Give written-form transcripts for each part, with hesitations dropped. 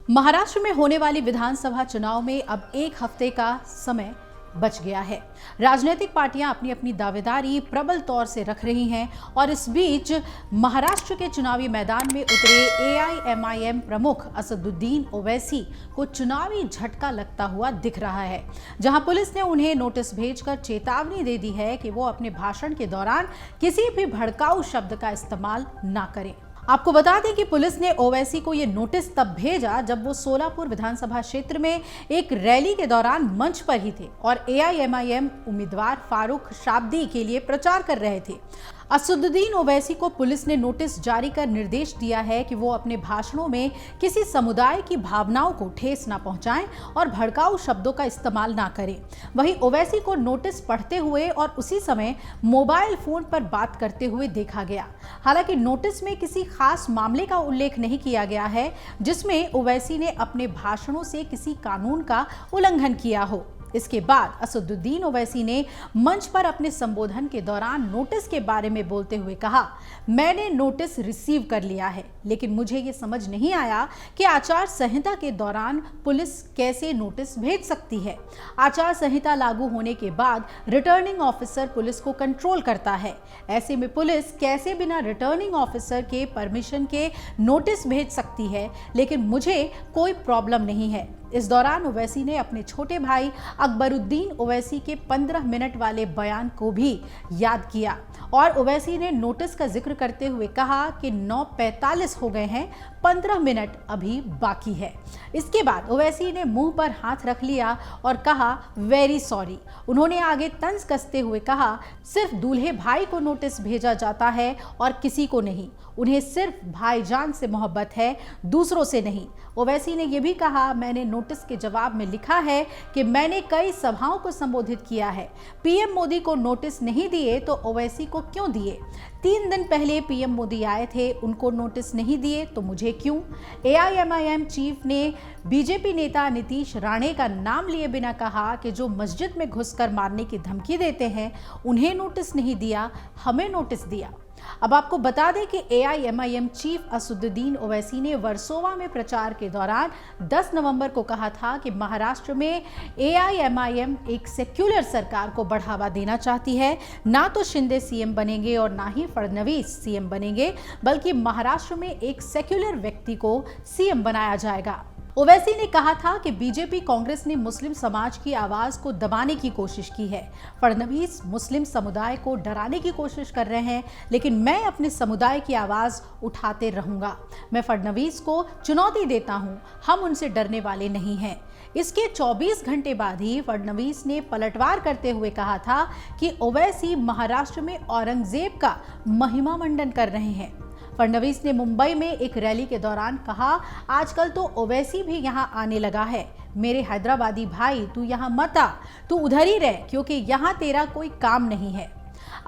महाराष्ट्र में होने वाली विधानसभा चुनाव में अब एक हफ्ते का समय बच गया है। राजनीतिक पार्टियां अपनी अपनी दावेदारी प्रबल तौर से रख रही हैं और इस बीच महाराष्ट्र के चुनावी मैदान में उतरे एआईएमआईएम प्रमुख असदुद्दीन ओवैसी को चुनावी झटका लगता हुआ दिख रहा है, जहां पुलिस ने उन्हें नोटिस भेजकर चेतावनी दे दी है कि वो अपने भाषण के दौरान किसी भी भड़काऊ शब्द का इस्तेमाल ना करें। आपको बता दें कि पुलिस ने ओवैसी को ये नोटिस तब भेजा जब वो सोलापुर विधानसभा क्षेत्र में एक रैली के दौरान मंच पर ही थे और एआईएमआईएम उम्मीदवार फारूक शाब्दी के लिए प्रचार कर रहे थे। असदुद्दीन ओवैसी को पुलिस ने नोटिस जारी कर निर्देश दिया है कि वो अपने भाषणों में किसी समुदाय की भावनाओं को ठेस ना पहुंचाएं और भड़काऊ शब्दों का इस्तेमाल ना करें। वहीं ओवैसी को नोटिस पढ़ते हुए और उसी समय मोबाइल फोन पर बात करते हुए देखा गया। हालांकि नोटिस में किसी खास मामले का उल्लेख नहीं किया गया है जिसमें ओवैसी ने अपने भाषणों से किसी कानून का उल्लंघन किया हो। इसके बाद असदुद्दीन ओवैसी ने मंच पर अपने संबोधन के दौरान नोटिस के बारे में बोलते हुए कहा, मैंने नोटिस रिसीव कर लिया है, लेकिन मुझे ये समझ नहीं आया कि आचार संहिता के दौरान पुलिस कैसे नोटिस भेज सकती है। आचार संहिता लागू होने के बाद रिटर्निंग ऑफिसर पुलिस को कंट्रोल करता है। ऐसे में पुलिस कैसे बिना रिटर्निंग ऑफिसर के परमिशन के नोटिस भेज सकती है, लेकिन मुझे कोई प्रॉब्लम नहीं है। इस दौरान ओवैसी ने अपने छोटे भाई अकबरुद्दीन ओवैसी के 15 मिनट वाले बयान को भी याद किया और ओवैसी ने नोटिस का जिक्र करते हुए कहा कि 9:45 हो गए हैं, 15 मिनट अभी बाकी है। इसके बाद ओवैसी ने मुंह पर हाथ रख लिया और कहा, वेरी सॉरी। उन्होंने आगे तंज कसते हुए कहा, सिर्फ दूल्हे भाई को नोटिस भेजा जाता है और किसी को नहीं। उन्हें सिर्फ भाईजान से मोहब्बत है, दूसरों से नहीं। ओवैसी ने यह भी कहा, मैंने नोटिस के जवाब में लिखा है कि मैंने कई सभाओं को संबोधित किया है। पीएम मोदी को नोटिस नहीं दिए तो ओवैसी को क्यों दिए? 3 दिन पहले पीएम मोदी आए थे, उनको नोटिस नहीं दिए तो मुझे क्यों? एआईएमआईएम चीफ ने बीजेपी नेता नीतीश राणे का नाम लिए बिना कहा कि जो मस्जिद में घुसकर मारने की धमकी देते हैं उन्हें नोटिस नहीं दिया, हमें नोटिस दिया। अब आपको बता दें कि एआईएमआईएम चीफ असदुद्दीन ओवैसी ने वर्सोवा में प्रचार के दौरान 10 नवंबर को कहा था कि महाराष्ट्र में एआईएमआईएम एक सेक्युलर सरकार को बढ़ावा देना चाहती है। ना तो शिंदे सीएम बनेंगे और ना ही फडणवीस सीएम बनेंगे, बल्कि महाराष्ट्र में एक सेक्युलर व्यक्ति को सीएम बनाया जाएगा। ओवैसी ने कहा था कि बीजेपी कांग्रेस ने मुस्लिम समाज की आवाज को दबाने की कोशिश की है। फडणवीस मुस्लिम समुदाय को डराने की कोशिश कर रहे हैं, लेकिन मैं अपने समुदाय की आवाज उठाते रहूंगा। मैं फडणवीस को चुनौती देता हूं, हम उनसे डरने वाले नहीं हैं। इसके 24 घंटे बाद ही फडणवीस ने पलटवार करते हुए कहा था कि ओवैसी महाराष्ट्र में औरंगजेब का महिमा मंडन कर रहे हैं। फडणवीस ने मुंबई में एक रैली के दौरान कहा, आजकल तो ओवैसी भी यहां आने लगा है। मेरे हैदराबादी भाई, तू यहां मत आ, तू उधर ही रह, क्योंकि यहां तेरा कोई काम नहीं है।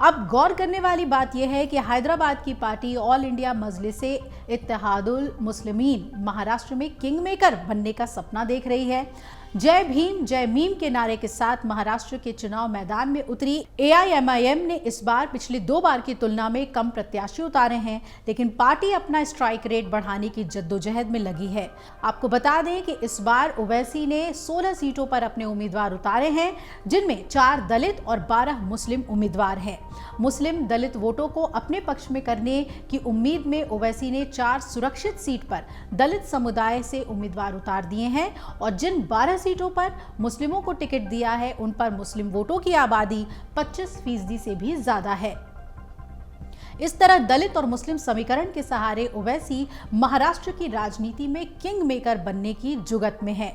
अब गौर करने वाली बात यह है कि हैदराबाद की party all India Majlise Ittehadul Muslimeen Maharashtra में किंग मेकर बनने का सपना देख रही है। जय भीम जय मीम के नारे के साथ महाराष्ट्र के चुनाव मैदान में उतरी एआईएमआईएम ने इस बार पिछली 2 बार की तुलना में कम प्रत्याशी उतारे हैं, लेकिन पार्टी अपना स्ट्राइक रेट बढ़ाने की जद्दोजहद में लगी है। आपको बता दें कि इस बार ओवैसी ने 16 सीटों पर अपने उम्मीदवार उतारे हैं, जिनमें 4 दलित और 12 मुस्लिम उम्मीदवार हैं। मुस्लिम दलित वोटों को अपने पक्ष में करने की उम्मीद में ओवैसी ने 4 सुरक्षित सीट पर दलित समुदाय से उम्मीदवार उतार दिए हैं और जिन 12 सीटों पर मुस्लिमों को टिकट दिया है उन पर मुस्लिम वोटों की आबादी 25% से भी ज्यादा है। इस तरह दलित और मुस्लिम समीकरण के सहारे ओवैसी महाराष्ट्र की राजनीति में किंग मेकर बनने की जुगत में है।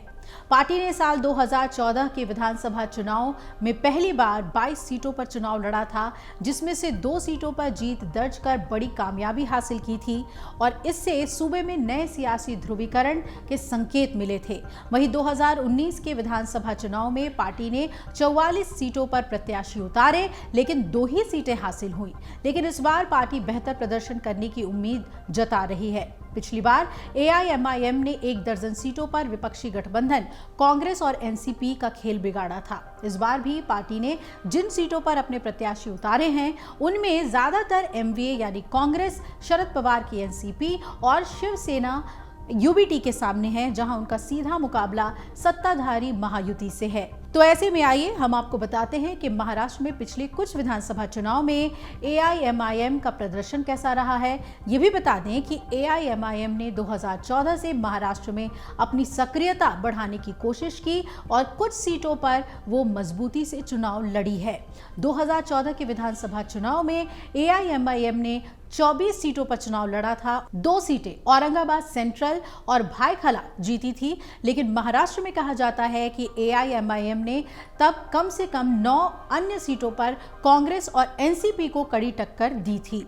पार्टी ने साल 2014 के विधानसभा चुनाव में पहली बार 22 सीटों पर चुनाव लड़ा था, जिसमें से 2 सीटों पर जीत दर्ज कर बड़ी कामयाबी हासिल की थी और इससे सूबे में नए सियासी ध्रुवीकरण के संकेत मिले थे। वहीं 2019 के विधानसभा चुनाव में पार्टी ने 44 सीटों पर प्रत्याशी उतारे, लेकिन 2 ही सीटें हासिल हुई। लेकिन इस बार पार्टी बेहतर प्रदर्शन करने की उम्मीद जता रही है। पिछली बार एआईएमआईएम ने 1 दर्जन सीटों पर विपक्षी गठबंधन कांग्रेस और एनसीपी का खेल बिगाड़ा था। इस बार भी पार्टी ने जिन सीटों पर अपने प्रत्याशी उतारे हैं उनमें ज्यादातर एमवीए यानी कांग्रेस, शरद पवार की एनसीपी और शिवसेना यूबीटी के सामने है, जहां उनका सीधा मुकाबला सत्ताधारी महायुति से है। तो ऐसे में आइए हम आपको बताते हैं कि महाराष्ट्र में पिछले कुछ विधानसभा चुनाव में एआईएमआईएम का प्रदर्शन कैसा रहा है। ये भी बता दें कि एआईएमआईएम ने 2014 से महाराष्ट्र में अपनी सक्रियता बढ़ाने की कोशिश की और कुछ सीटों पर वो मजबूती से चुनाव लड़ी है। 2014 के विधानसभा चुनाव में एआईएमआईएम ने 24 सीटों पर चुनाव लड़ा था। 2 सीटें औरंगाबाद सेंट्रल और भायखला जीती थी, लेकिन महाराष्ट्र में कहा जाता है कि एआईएमआईएम ने तब कम से कम 9 अन्य सीटों पर कांग्रेस और एनसीपी को कड़ी टक्कर दी थी।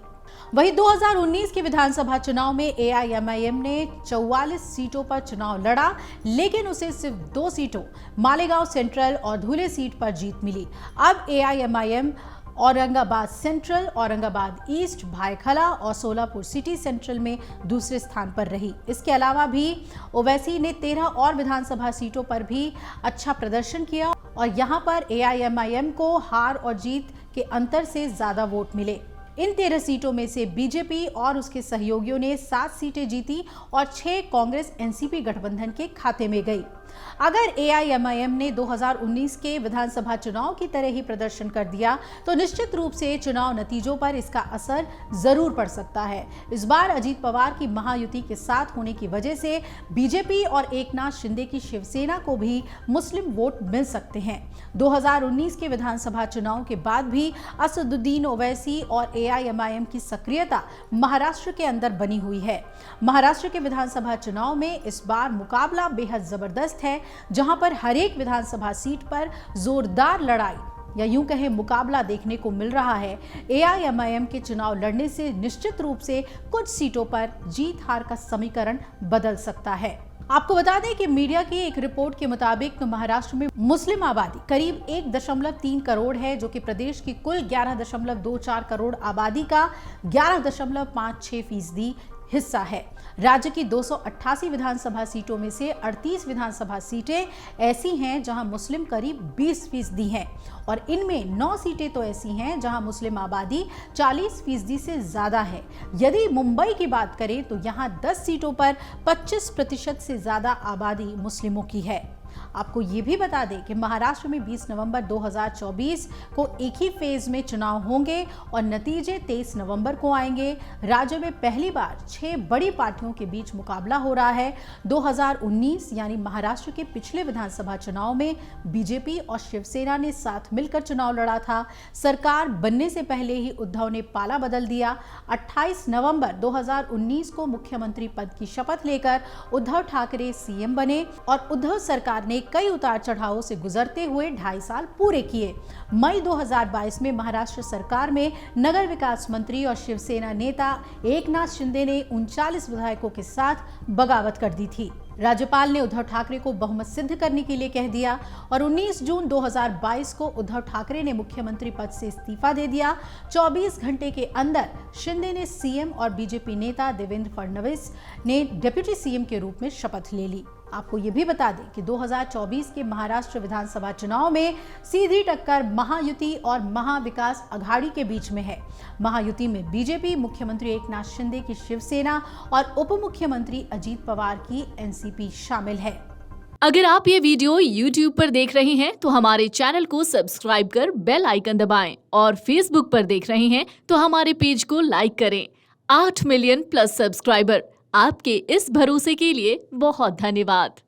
वहीं 2019 के विधानसभा चुनाव में एआईएमआईएम ने 44 सीटों पर चुनाव लड़ा, लेकिन उसे सिर्फ 2 सीटों मालेगांव सेंट्रल और धुले सीट पर जीत मिली। अब AIMIM Aurangabad central, Aurangabad east, Byculla और सोलापुर सिटी सेंट्रल में दूसरे स्थान पर रही। इसके अलावा भी ओवैसी ने 13 और विधानसभा सीटों पर भी अच्छा प्रदर्शन किया और यहां पर एआईएमआईएम को हार और जीत के अंतर से ज्यादा वोट मिले। इन 13 सीटों में से बीजेपी और उसके सहयोगियों ने 7 सीटें जीती और 6 कांग्रेस एनसीपी गठबंधन के खाते में गई। अगर एआईएमआईएम ने 2019 के विधानसभा चुनाव की तरह ही प्रदर्शन कर दिया तो निश्चित रूप से चुनाव नतीजों पर इसका असर जरूर पड़ सकता है। इस बार अजीत पवार की महायुति के साथ होने की वजह से बीजेपी और एकनाथ शिंदे की शिवसेना को भी मुस्लिम वोट मिल सकते हैं। 2019 के विधानसभा चुनाव के बाद भी असदुद्दीन ओवैसी और एआईएमआईएम की सक्रियता महाराष्ट्र के अंदर बनी हुई है। महाराष्ट्र के विधानसभा चुनाव में इस बार मुकाबला बेहद जबरदस्त है, जहां पर हर एक विधानसभा सीट पर जोरदार लड़ाई या यूं कहें मुकाबला देखने को मिल रहा है। एआईएमआईएम के चुनाव लड़ने से निश्चित रूप से कुछ सीटों पर जीत हार का समीकरण बदल सकता है। आपको बता दें कि मीडिया की एक रिपोर्ट के मुताबिक महाराष्ट्र में मुस्लिम आबादी करीब 1.3 करोड़ है, जो कि प्रदेश की कुल 11.24 करोड़ आबादी का 11.56% हिस्सा है। राज्य की 288 विधानसभा सीटों में से 38 विधानसभा सीटें ऐसी हैं जहां मुस्लिम करीब 20% हैं और इनमें 9 सीटें तो ऐसी हैं जहां मुस्लिम आबादी 40% से ज्यादा है। यदि मुंबई की बात करें तो यहां 10 सीटों पर 25% से ज्यादा आबादी मुस्लिमों की है। आपको ये भी बता दें कि महाराष्ट्र में 20 नवंबर 2024 को एक ही फेज में चुनाव होंगे और नतीजे 23 नवंबर को आएंगे। राज्य में पहली बार 6 बड़ी पार्टियों के बीच मुकाबला हो रहा है। 2019 यानी महाराष्ट्र के पिछले विधानसभा चुनाव में बीजेपी और शिवसेना ने साथ मिलकर चुनाव लड़ा था। सरकार बनने से पहले ही उद्धव ने पाला बदल दिया। 28 नवंबर 2019 को मुख्यमंत्री पद की शपथ लेकर उद्धव ठाकरे सीएम बने और उद्धव सरकार ने कई उतार चढ़ावों से गुजरते हुए 2.5 साल पूरे किए। मई 2022 में महाराष्ट्र सरकार में नगर विकास मंत्री और शिवसेना नेता एकनाथ शिंदे ने 39 विधायकों के साथ बगावत कर दी थी। राज्यपाल ने उद्धव ठाकरे को बहुमत सिद्ध करने के लिए कह दिया और 19 जून 2022 को उद्धव ठाकरे ने मुख्यमंत्री पद से इस्तीफा दे दिया। 24 घंटे के अंदर शिंदे ने सीएम और बीजेपी नेता देवेंद्र फडणवीस ने डिप्टी सीएम के रूप में शपथ ले ली। आपको ये भी बता दें कि 2024 के महाराष्ट्र विधानसभा चुनाव में सीधी टक्कर महायुति और महाविकास अघाड़ी के बीच में है। महायुति में बीजेपी, मुख्यमंत्री एकनाथ शिंदे की शिवसेना और उप मुख्यमंत्री अजीत पवार की एनसीपी शामिल है। अगर आप ये वीडियो YouTube पर देख रहे हैं तो हमारे चैनल को सब्सक्राइब कर बेल आइकन दबाएं और Facebook पर देख रहे हैं तो हमारे पेज को लाइक करें। 8 मिलियन प्लस सब्सक्राइबर, आपके इस भरोसे के लिए बहुत धन्यवाद।